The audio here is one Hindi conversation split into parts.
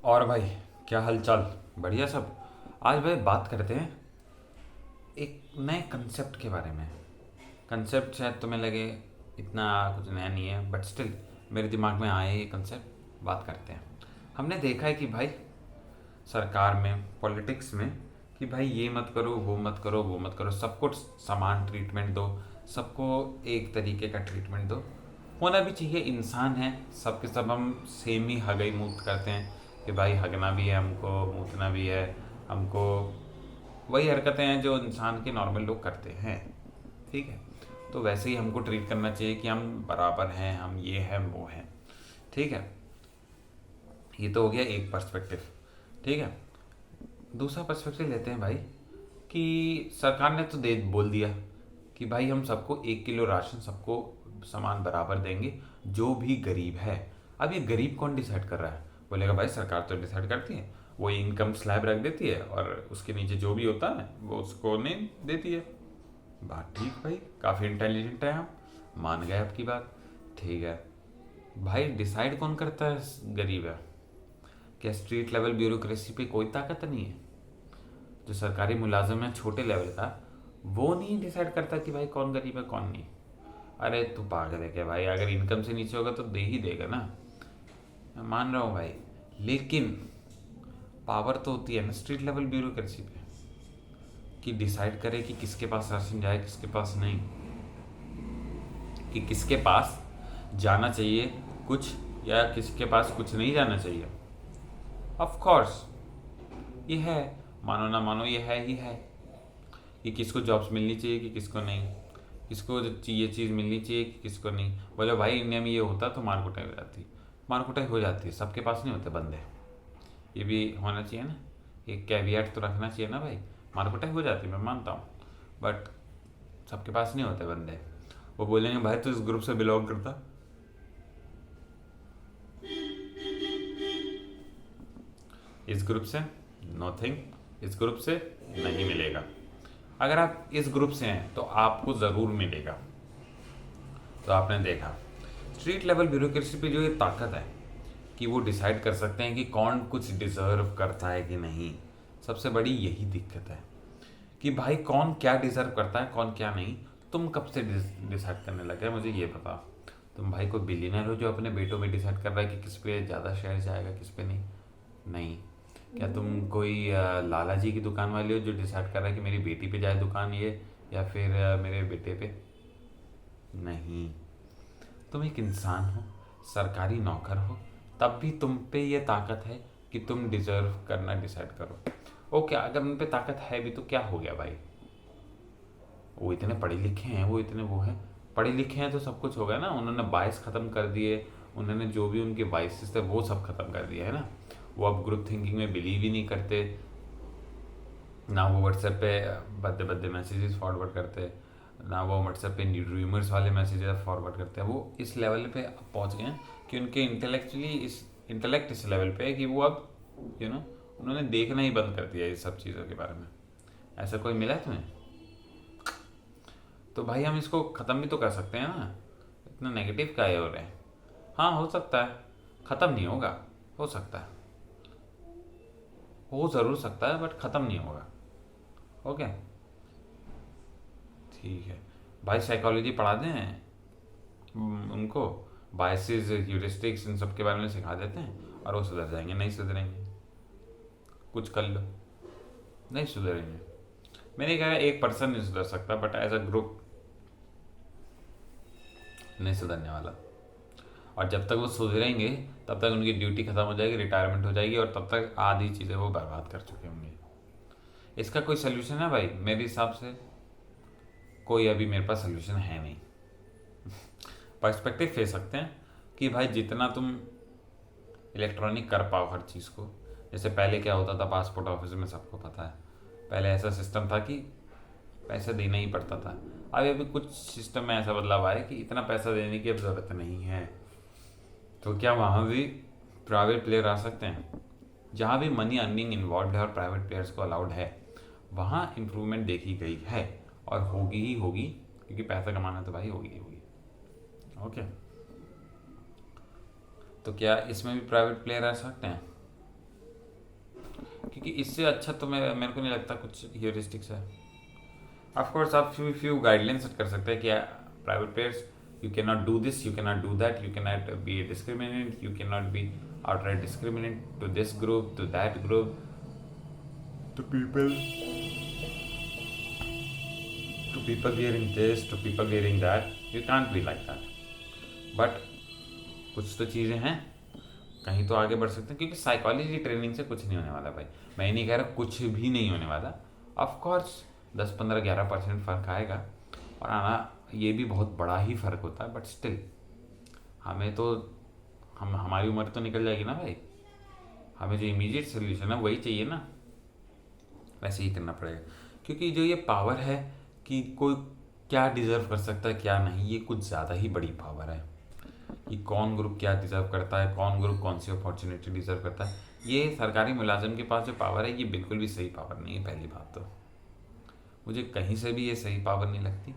और भाई, क्या हाल चाल? बढ़िया सब। आज भाई बात करते हैं एक नए कंसेप्ट के बारे में। कंसेप्ट शायद तुम्हें लगे इतना कुछ नया नहीं है, बट स्टिल मेरे दिमाग में आया ये कंसेप्ट। बात करते हैं। हमने देखा है कि भाई सरकार में, पॉलिटिक्स में, कि भाई ये मत करो, वो मत करो, वो मत करो, सबको समान ट्रीटमेंट दो, सबको एक तरीके का ट्रीटमेंट दो। होना भी चाहिए, इंसान है, सब के सब हम सेम ही हगई मूत करते हैं कि भाई हगना भी है हमको, मूतना भी है हमको। वही हरकतें हैं जो इंसान के नॉर्मल लोग करते हैं। ठीक है, तो वैसे ही हमको ट्रीट करना चाहिए कि हम बराबर हैं, हम ये हैं वो हैं। ठीक है, ये तो हो गया एक पर्सपेक्टिव। ठीक है, दूसरा पर्सपेक्टिव लेते हैं भाई कि सरकार ने तो दे बोल दिया कि भाई हम सबको 1 किलो राशन सबको समान बराबर देंगे, जो भी गरीब है। अब ये गरीब कौन डिसाइड कर रहा है? बोलेगा भाई सरकार तो डिसाइड करती है, वो इनकम स्लैब रख देती है और उसके नीचे जो भी होता है वो उसको नहीं देती है। बात ठीक भाई, काफ़ी इंटेलिजेंट है, हम मान गए आपकी बात। ठीक है भाई, डिसाइड कौन करता है गरीब है? क्या स्ट्रीट लेवल ब्यूरोक्रेसी पे कोई ताकत नहीं है? जो सरकारी मुलाजिम है छोटे लेवल का, वो नहीं डिसाइड करता कि भाई कौन गरीब है कौन नहीं? अरे तू पागल है क्या भाई? अगर इनकम से नीचे होगा तो दे ही देगा ना। मैं मान रहा हूँ भाई, लेकिन पावर तो होती है ना स्ट्रीट लेवल ब्यूरोक्रेसी पे, कि डिसाइड करे कि किसके पास राशन जाए, किसके पास नहीं, कि किसके पास जाना चाहिए कुछ या किसके पास कुछ नहीं जाना चाहिए। ऑफ कोर्स ये है, मानो ना मानो ये है ही है, कि किसको जॉब्स मिलनी चाहिए कि किसको नहीं, किसको ये चीज़ मिलनी चाहिए कि किसको नहीं। बोले भाई इंडिया में ये होता तो मार कुटाई हो जाती। मार कुटाई हो जाती है, सबके पास नहीं होते बंदे। ये भी होना चाहिए ना, एक कैवियट तो रखना चाहिए ना भाई। मार कुटाई हो जाती है, मैं मानता हूँ, बट सबके पास नहीं होते बंदे। वो बोलेंगे भाई तो इस ग्रुप से बिलोंग करता, इस ग्रुप से नथिंग, इस ग्रुप से नहीं मिलेगा। अगर आप इस ग्रुप से हैं तो आपको ज़रूर मिलेगा। तो आपने देखा स्ट्रीट लेवल ब्यूरोक्रेसी पे जो ये ताकत है कि वो डिसाइड कर सकते हैं कि कौन कुछ डिज़र्व करता है कि नहीं। सबसे बड़ी यही दिक्कत है कि भाई कौन क्या डिज़र्व करता है कौन क्या नहीं। तुम कब से डिसाइड करने लगे मुझे ये बताओ? तुम भाई कोई बिलीनर हो जो अपने बेटों में डिसाइड कर रहा है कि किस पे ज़्यादा शेयर जाएगा किस पे नहीं? नहीं। क्या तुम कोई लाला जी की दुकान वाले हो जो डिसाइड कर रहा है कि मेरी बेटी पे जाए दुकान ये, या फिर मेरे बेटे पे? नहीं। तुम एक इंसान हो, सरकारी नौकर हो, तब भी तुम पे ये ताकत है कि तुम डिजर्व करना डिसाइड करो। ओके, अगर उन पे ताकत है भी तो क्या हो गया भाई? वो इतने पढ़े लिखे हैं, वो इतने वो हैं, पढ़े लिखे हैं तो सब कुछ हो गया ना। उन्होंने बाइस ख़त्म कर दिए, उन्होंने जो भी उनके बाइसेस थे वो सब ख़त्म कर दिया है ना। वो अब ग्रुप थिंकिंग में बिलीव ही नहीं करते, ना वो व्हाट्सएप पे बद्दे बद्दे मैसेजेस फॉरवर्ड करते, ना वो व्हाट्सएप पे र्यूमर्स वाले मैसेजेस फॉरवर्ड करते हैं। वो इस लेवल पे अब पहुंच गए हैं कि उनके इंटेलेक्ट इस लेवल पे है कि वो अब उन्होंने देखना ही बंद कर दिया इस सब चीज़ों के बारे में। ऐसा कोई मिला है तुम्हें? तो भाई हम इसको ख़त्म भी तो कर सकते हैं ना, इतना नेगेटिव का हो रहे हैं। हाँ हो सकता है, ख़त्म नहीं होगा, हो सकता है, हो ज़रूर सकता है, बट ख़त्म नहीं होगा। ओके, ठीक है भाई, साइकोलॉजी पढ़ा दें उनको, बायसेस ह्यूरिस्टिक्स इन सब के बारे में सिखा देते हैं और वो सुधर जाएंगे। नहीं सुधरेंगे, कुछ कर लो, नहीं सुधरेंगे। मैंने कहा एक पर्सन नहीं सुधर सकता, बट एज अ ग्रुप नहीं सुधरने वाला। और जब तक वो सुधरेंगे तब तक उनकी ड्यूटी खत्म हो जाएगी, रिटायरमेंट हो जाएगी, और तब तक आधी चीज़ें वो बर्बाद कर चुके होंगे। इसका कोई सोल्यूशन है भाई? मेरे हिसाब से कोई अभी मेरे पास सोल्यूशन है नहीं। पर्सपेक्टिव ले सकते हैं कि भाई जितना तुम इलेक्ट्रॉनिक कर पाओ हर चीज़ को। जैसे पहले क्या होता था, पासपोर्ट ऑफिस में सबको पता है, पहले ऐसा सिस्टम था कि पैसे देना ही पड़ता था। अभी कुछ सिस्टम में ऐसा बदलाव आया कि इतना पैसा देने की अब ज़रूरत नहीं है। तो क्या वहाँ भी प्राइवेट प्लेयर आ सकते हैं? जहाँ भी मनी अर्निंग इन्वॉल्व है और प्राइवेट प्लेयर्स को अलाउड है, वहाँ इम्प्रूवमेंट देखी गई है और होगी ही होगी, क्योंकि पैसा कमाना तो भाई होगी ही होगी। ओके, तो क्या इसमें भी प्राइवेट प्लेयर आ सकते हैं? क्योंकि इससे अच्छा तो मेरे को नहीं लगता कुछ ह्यूरिस्टिक्स है। ऑफ कोर्स आप फ्यू गाइडलाइंस सेट कर सकते हैं कि private players you can not do this, you can not do that, you can not be discriminate, you can not be outright discriminate to this group, to that group, to people wearing this, to people wearing that. You can't be like that. But कुछ तो चीज़ें हैं, कहीं तो आगे बढ़ सकते हैं, क्योंकि साइकोलॉजी ट्रेनिंग से कुछ नहीं होने वाला भाई। मैं ये नहीं कह रहा कुछ भी नहीं होने वाला। ऑफ कोर्स 10-15-11% फ़र्क आएगा, और आना ये भी बहुत बड़ा ही फ़र्क होता है, बट स्टिल हमें तो हमारी उम्र तो निकल जाएगी ना भाई। हमें जो इमीडिएट सोल्यूशन है वही चाहिए ना, वैसे ही करना पड़ेगा। क्योंकि जो ये पावर है कि कोई क्या डिज़र्व कर सकता है क्या नहीं, ये कुछ ज़्यादा ही बड़ी पावर है कि कौन ग्रुप क्या डिज़र्व करता है, कौन ग्रुप कौन सी अपॉर्चुनिटी डिज़र्व करता है। ये सरकारी मुलाजिम के पास जो पावर है ये बिल्कुल भी सही पावर नहीं है। पहली बात तो मुझे कहीं से भी ये सही पावर नहीं लगती।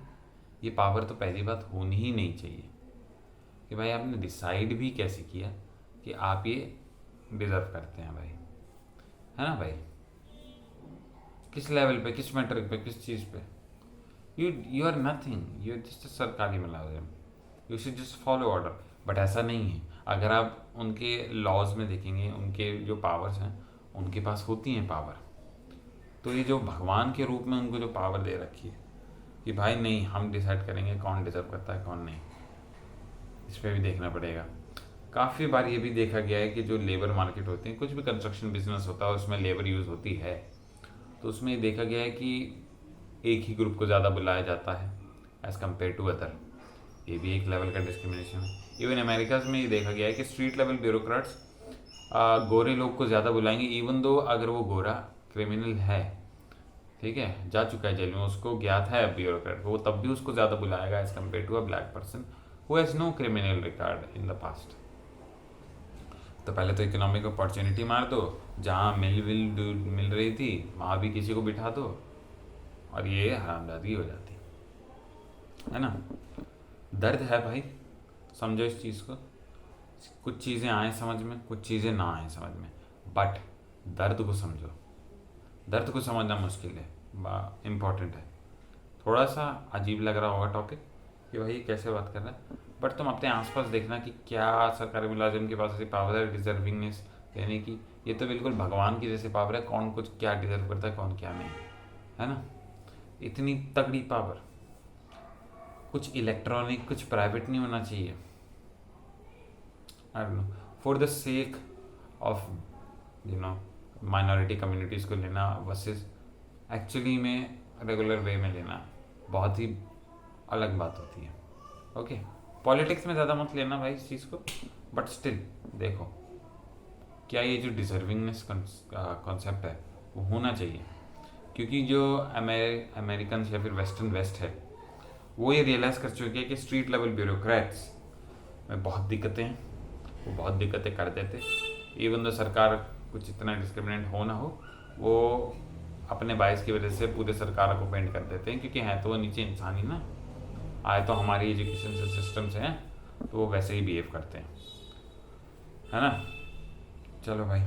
ये पावर तो पहली बात होनी ही नहीं चाहिए कि भाई आपने डिसाइड भी कैसे किया कि आप ये डिज़र्व करते हैं भाई, है ना भाई। किस लेवल पे, किस मैटर पे, किस चीज़ पे? You are nothing, you are just सरकारी मुलाजिम, you should just follow order. But ऐसा नहीं है। अगर आप उनके लॉज में देखेंगे, उनके जो पावर्स हैं उनके पास होती हैं पावर, तो ये जो भगवान के रूप में उनको जो पावर दे रखी है कि भाई नहीं, हम डिसाइड करेंगे कौन डिज़र्व करता है कौन नहीं, इस पर भी देखना पड़ेगा। काफ़ी बार ये भी देखा गया है कि जो लेबर मार्केट होते हैं, कुछ भी कंस्ट्रक्शन बिजनेस होता है उसमें लेबर यूज़ होती है, तो उसमें ये देखा गया है कि एक ही ग्रुप को ज़्यादा बुलाया जाता है एज़ कम्पेयर टू अदर। ये भी एक लेवल का डिस्क्रिमिनेशन है। इवन अमेरिकाज में ये देखा गया है कि स्ट्रीट लेवल ब्यूरोक्रेट्स गोरे लोग को ज़्यादा बुलाएंगे, इवन दो अगर वो गोरा क्रिमिनल है, ठीक है, जा चुका है जेल में, उसको ज्ञात है ब्यूरोक्रेट, वो तब भी उसको ज़्यादा बुलाएगा as compare to a black person who has no criminal record in the past। तो पहले तो इकोनॉमिक अपॉर्चुनिटी मार दो, जहाँ मिल रही थी वहाँ भी किसी को बिठा दो, और ये हरामजादी हो जाती है ना। दर्द है भाई, समझो इस चीज़ को। कुछ चीज़ें आए समझ में, कुछ चीज़ें ना आए समझ में, बट दर्द को समझो। दर्द को समझना मुश्किल है, इम्पॉर्टेंट है। थोड़ा सा अजीब लग रहा होगा टॉपिक कि भाई कैसे बात कर रहा है, बट तुम अपने आसपास देखना कि क्या सरकारी मुलाजिम के पास ऐसी पावर है डिजर्विंगनेस देने की। ये तो बिल्कुल भगवान की जैसे पावर है, कौन कुछ क्या डिजर्व करता है कौन क्या नहीं, है ना। इतनी तगड़ी पावर, कुछ इलेक्ट्रॉनिक कुछ प्राइवेट नहीं होना चाहिए। I don't know, for the sake of minority communities को लेना वर्सेस एक्चुअली में रेगुलर वे में लेना बहुत ही अलग बात होती है। ओके, पॉलिटिक्स में ज़्यादा मत लेना भाई इस चीज़ को, बट स्टिल देखो क्या ये जो डिजर्विंगनेस कॉन्सेप्ट है वो होना चाहिए। क्योंकि जो अमेरिकन या फिर वेस्टर्न वेस्ट है वो ये रियलाइज़ कर चुके हैं कि स्ट्रीट लेवल ब्यूरोक्रेट्स में बहुत दिक्कतें हैं, वो बहुत दिक्कतें कर देते। इवन तो सरकार कुछ इतना डिस्क्रिमिनेट हो ना हो, वो अपने बायस की वजह से पूरे सरकार को पेंट कर देते हैं, क्योंकि हैं तो वो नीचे इंसान ही ना। आए तो हमारी एजुकेशन सिस्टम से हैं तो वो वैसे ही बिहेव करते हैं, है ना। चलो भाई,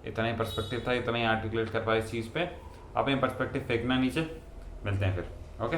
इतना ही पर्सपेक्टिव था, इतना ही आर्टिकुलेट कर पाए इस चीज़ पे। आप ये पर्सपेक्टिव फेंकना नीचे, मिलते हैं फिर। ओके।